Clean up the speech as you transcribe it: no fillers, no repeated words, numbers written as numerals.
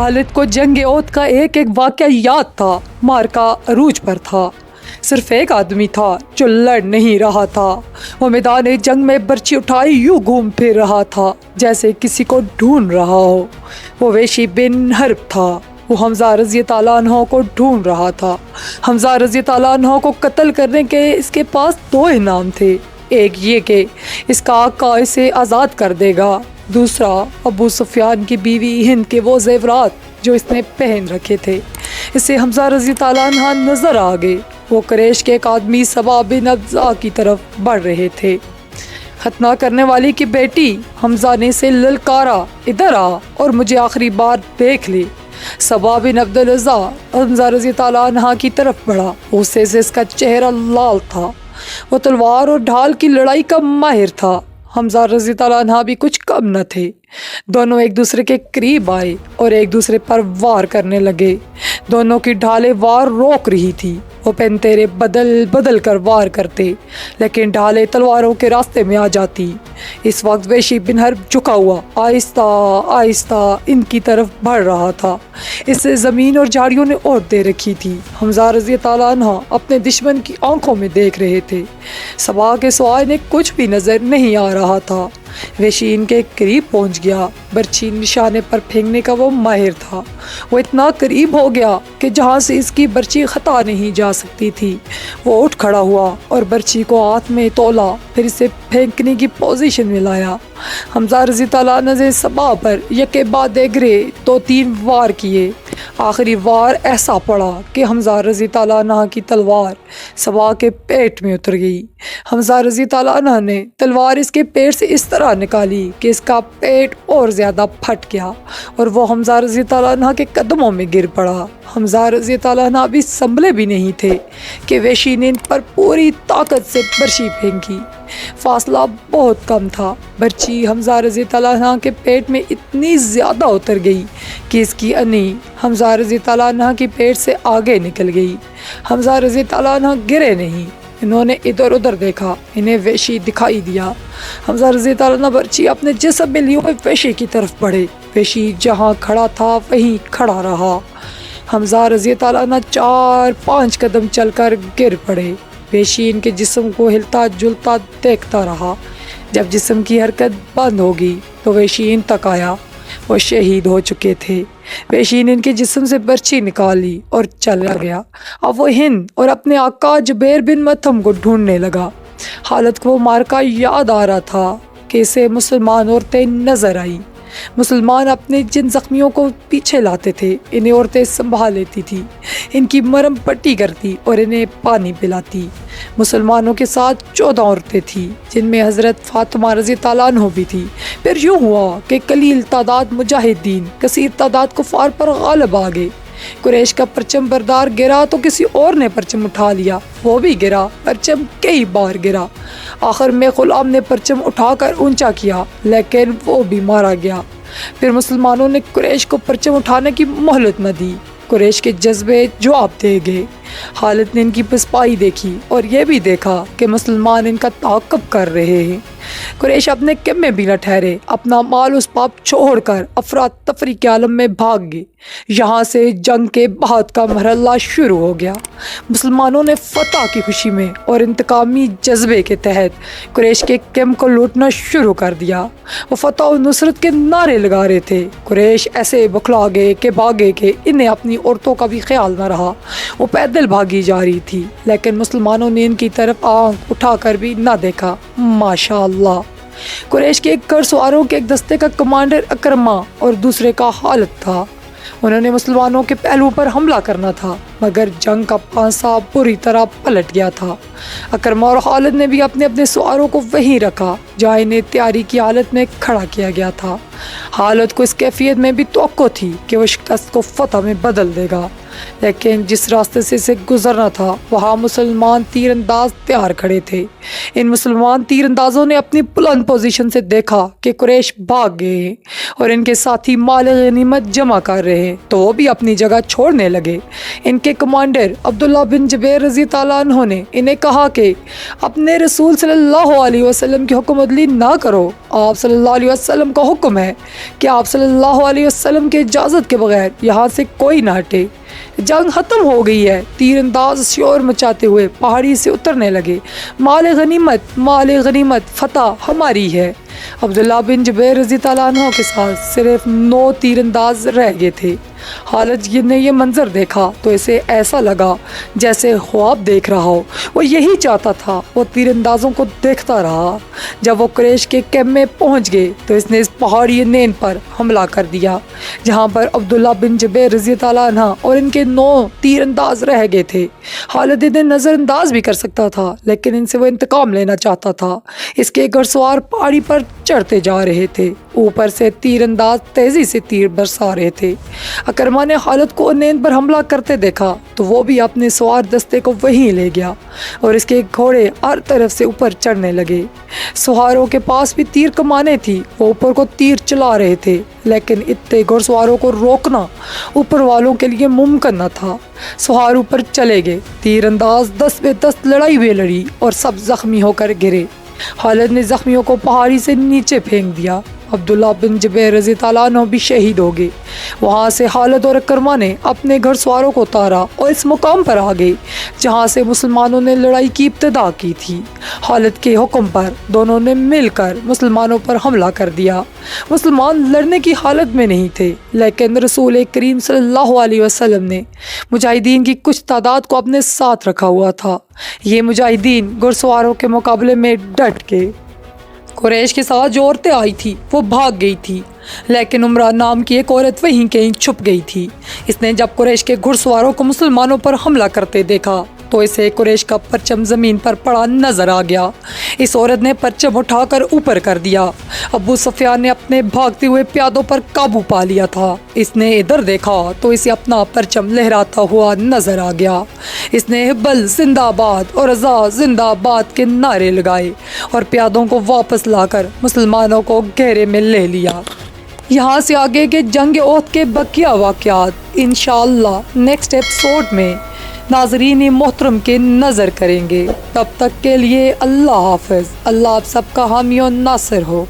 खालिद को जंग ओद का एक एक वाक़या याद था। मार्का अरूज पर था। सिर्फ एक आदमी था जो लड़ नहीं रहा था। वो मैदान जंग में बर्छी उठाई यूं घूम फिर रहा था जैसे किसी को ढूंढ रहा हो। वो वेशी बिन हर्ब था। वो हमजा रज़ी ताला अन्हो को ढूंढ रहा था। हमजा रज़ी ताला अन्हो को कत्ल करने के इसके पास दो इनाम थे। एक ये कि इसका आका इसे आज़ाद कर देगा, दूसरा अबू सुफियान की बीवी हिंद के वो ज़ेवरात जो इसने पहन रखे थे। इसे हमजा रज़ी ताला अन्हा नज़र आ गए। वो कुरैश के एक आदमी सबा बिन अब्ज़ा की तरफ बढ़ रहे थे। खतना करने वाली की बेटी हमजा ने इसे ललकारा, इधर आ और मुझे आखिरी बार देख ले। सबा बिन अब्दुल अज़्ज़ा हमजा रज़ी ताला अन्हा की तरफ बढ़ा। उससे से इसका चेहरा लाल था। वो तलवार और ढाल की लड़ाई का माहिर था। हमजा रज़ी ताला अन्हा भी कुछ कम न थे। दोनों एक दूसरे के करीब आए और एक दूसरे पर वार करने लगे। दोनों की ढालें वार रोक रही थी। वो पेंतेरे बदल बदल कर वार करते, लेकिन ढालें तलवारों के रास्ते में आ जाती। इस वक्त वेशी बिन हर्ब झुका हुआ आहिस्ता आहिस्ता इनकी तरफ बढ़ रहा था। इससे ज़मीन और झाड़ियों ने ओट दे रखी थी। हमजा रज़ी ताला अन्हा अपने दुश्मन की आंखों में देख रहे थे। सबा के सिवाय ने कुछ भी नज़र नहीं आ रहा था। वेशी इनके करीब पहुंच गया। बर्छी निशाने पर फेंकने का वो माहिर था। वो इतना करीब हो गया कि जहाँ से इसकी बर्छी खता नहीं जा सकती थी। वो उठ खड़ा हुआ और बर्छी को हाथ में तोला, फिर इसे फेंकने की पोजीशन में लाया। हमजा रज़ी ताला अन्हा ने सबा पर यके बाद एगरे 2-3 वार किए। आखिरी वार ऐसा पड़ा कि हमजा रज़ी ताला अन्हा की तलवार सबा के पेट में उतर गई। हमजा रज़ी ताला अन्हा ने तलवार इसके पेट से इस तरह निकाली कि इसका पेट और ज़्यादा फट गया और वो हमजा रज़ी ताला अन्हा के कदमों में गिर पड़ा। हमजा रज़ी ताला अन्हा अभी संभले भी नहीं थे कि वेशी ने इन पर पूरी ताकत से बर्छी फेंकी। फासला बहुत कम था। बर्छी हमजा रज़ी ताला अन्हा के पेट में इतनी ज़्यादा उतर गई कि इसकी अनी हमजा रज़ी ताला अन्हा की पेट से आगे निकल गई। हमजा रज़ी ताला अन्हा गिरे नहीं। इन्होंने इधर उधर देखा, इन्हें वेशी दिखाई दिया। हमजा रज़ी ताला अन्हा बर्छी अपने जिस्म में लिए हुए वेशी की तरफ बढ़े। वेशी जहाँ खड़ा था वहीं खड़ा रहा। हमजा रज़ी ताला अन्हा 4-5 कदम चलकर गिर पड़े। वेशी इनके जिस्म को हिलता जुलता देखता रहा। जब जिस्म की हरकत बंद होगी तो वेशी इन तक आया। वो शहीद हो चुके थे। वेशी ने इनके जिस्म से बर्छी निकाली और चला गया। अब वो हिंद और अपने आका जुबैर बिन मतम को ढूंढने लगा। हालत को मार्का याद आ रहा था कि इसे मुसलमान औरतें नजर आई। मुसलमान अपने जिन जख्मियों को पीछे लाते थे, इन्हें औरतें संभाल लेती थी, इनकी मरहम पट्टी करती और इन्हें पानी पिलाती। मुसलमानों के साथ 14 औरतें थीं, जिनमें हज़रत फातिमा रज़ी ताला अन्हा भी थी। फिर यूँ हुआ कि कलील तादाद मुजाहिदीन कसीर तादाद कुफ़ार पर गालिब आ गए। कुरैश का परचम बरदार गिरा तो किसी और ने परचम उठा लिया, वो भी गिरा। परचम कई बार गिरा। आखिर में गुलाम ने परचम उठाकर ऊंचा किया, लेकिन वो भी मारा गया। फिर मुसलमानों ने कुरैश को परचम उठाने की मोहलत न दी। कुरैश के जज्बे जवाब दे गए। खालिद ने इनकी पसपाई देखी और ये भी देखा कि मुसलमान इनका ताक़ब कर रहे हैं। कुरैश अपने किम में भी न ठहरे, अपना माल उस पाप छोड़कर अफरात तफरी के आलम में भाग गए। यहाँ से जंग के बाद का मरहला शुरू हो गया। मुसलमानों ने फतह की खुशी में और इंतकामी जज्बे के तहत कुरैश के किम को लूटना शुरू कर दिया। वो फतह और नुसरत के नारे लगा रहे थे। कुरैश ऐसे बखला गए कि भागे कि इन्हें अपनी औरतों का भी ख्याल न रहा। वो पैदल भागी जा रही थी, लेकिन मुसलमानों ने इनकी तरफ आंख उठाकर भी न देखा। माशाअल्लाह। कुरैश के एक घुड़सवारों के एक दस्ते का कमांडर अकरमा और दूसरे का खालिद था। उन्होंने मुसलमानों के पहलू पर हमला करना था, मगर जंग का पांसा पूरी तरह पलट गया था। अकरमा और खालिद ने भी अपने अपने सवारों को वहीं रखा जहाँ इन्हें तैयारी की हालत में खड़ा किया गया था। खालिद को इस कैफियत में भी तवक्को थी कि वह शिकस्त को फतह में बदल देगा। لیکن جس راستے سے اسے گزرنا تھا وہاں مسلمان تیر انداز تیار کھڑے تھے۔ ان مسلمان تیر اندازوں نے اپنی بلند پوزیشن سے دیکھا کہ قریش بھاگ گئے ہیں اور ان کے ساتھی مال غنیمت جمع کر رہے ہیں، تو وہ بھی اپنی جگہ چھوڑنے لگے۔ ان کے کمانڈر عبداللہ بن جبیر رضی اللہ عنہ نے انہیں کہا کہ اپنے رسول صلی اللہ علیہ وسلم کی حکم عدلی نہ کرو۔ آپ صلی اللہ علیہ وسلم کا حکم ہے کہ آپ صلی اللہ علیہ وسلم کے اجازت کے بغیر یہاں سے کوئی نہ ہٹے۔ جنگ ختم ہو گئی ہے۔ تیر انداز شور مچاتے ہوئے پہاڑی سے اترنے لگے۔ مال غنیمت فتح ہماری ہے۔ عبداللہ بن جبیر رضی اللہ عنہ کے ساتھ صرف 9 تیر انداز رہ گئے تھے۔ خالد نے یہ منظر دیکھا تو اسے ایسا لگا جیسے خواب دیکھ رہا ہو۔ وہ یہی چاہتا تھا۔ وہ تیر اندازوں کو دیکھتا رہا۔ جب وہ قریش کے کیمپ میں پہنچ گئے تو اس نے اس پہاڑی نین پر حملہ کر دیا جہاں پر عبداللہ بن جبیر رضی اللہ عنہ اور ان کے 9 تیر انداز رہ گئے تھے۔ خالد انہیں نظر انداز بھی کر سکتا تھا لیکن ان سے وہ انتقام لینا چاہتا تھا۔ اس کے گھڑ سوار پہاڑی پر چڑھتے جا رہے تھے، اوپر سے تیر انداز تیزی سے تیر برسا رہے تھے۔ اکرما نے خالد کو نین پر حملہ کرتے دیکھا تو وہ بھی اپنے سوار دستے کو وہیں لے گیا اور اس کے گھوڑے ہر طرف سے اوپر چڑھنے لگے۔ سواروں کے پاس بھی تیر کمانیں تھی، وہ اوپر کو تیر چلا رہے تھے لیکن اتنے گھڑ سواروں کو روکنا اوپر والوں کے لیے ممکن نہ تھا۔ سوار اوپر چلے گئے، تیر انداز 10 بے 10 لڑائی بھی لڑی اور سب زخمی ہو کر گرے۔ خالد نے زخمیوں کو پہاڑی سے نیچے پھینک دیا۔ عبداللہ بن جبیر رضی اللہ عنہ بھی شہید ہو گئے۔ وہاں سے خالد اور اکرما نے اپنے گھڑ سواروں کو اتارا اور اس مقام پر آ گئے جہاں سے مسلمانوں نے لڑائی کی ابتدا کی تھی۔ خالد کے حکم پر دونوں نے مل کر مسلمانوں پر حملہ کر دیا۔ مسلمان لڑنے کی حالت میں نہیں تھے لیکن رسول کریم صلی اللہ علیہ وسلم نے مجاہدین کی کچھ تعداد کو اپنے ساتھ رکھا ہوا تھا۔ یہ مجاہدین گھڑ سواروں کے مقابلے میں ڈٹ گئے۔ قریش کے ساتھ جو عورتیں آئی تھی وہ بھاگ گئی تھی لیکن عمرہ نام کی ایک عورت وہیں کہیں چھپ گئی تھی۔ اس نے جب قریش کے گھڑ سواروں کو مسلمانوں پر حملہ کرتے دیکھا تو اسے قریش کا پرچم زمین پر پڑا نظر آ گیا۔ اس عورت نے پرچم اٹھا کر اوپر کر دیا۔ ابو سفیان نے اپنے بھاگتے ہوئے پیادوں پر قابو پا لیا تھا۔ اس نے ادھر دیکھا تو اسے اپنا پرچم لہراتا ہوا نظر آ گیا۔ اس نے حبل زندہ باد اور رضا زندہ باد کے نعرے لگائے اور پیادوں کو واپس لا کر مسلمانوں کو گھیرے میں لے لیا۔ یہاں سے آگے کے جنگ احد کے بقیہ واقعات انشاءاللہ نیکسٹ ایپیسوڈ میں ناظرین محترم کے نظر کریں گے۔ تب تک کے لیے اللہ حافظ۔ اللہ آپ سب کا حامی و ناصر ہو۔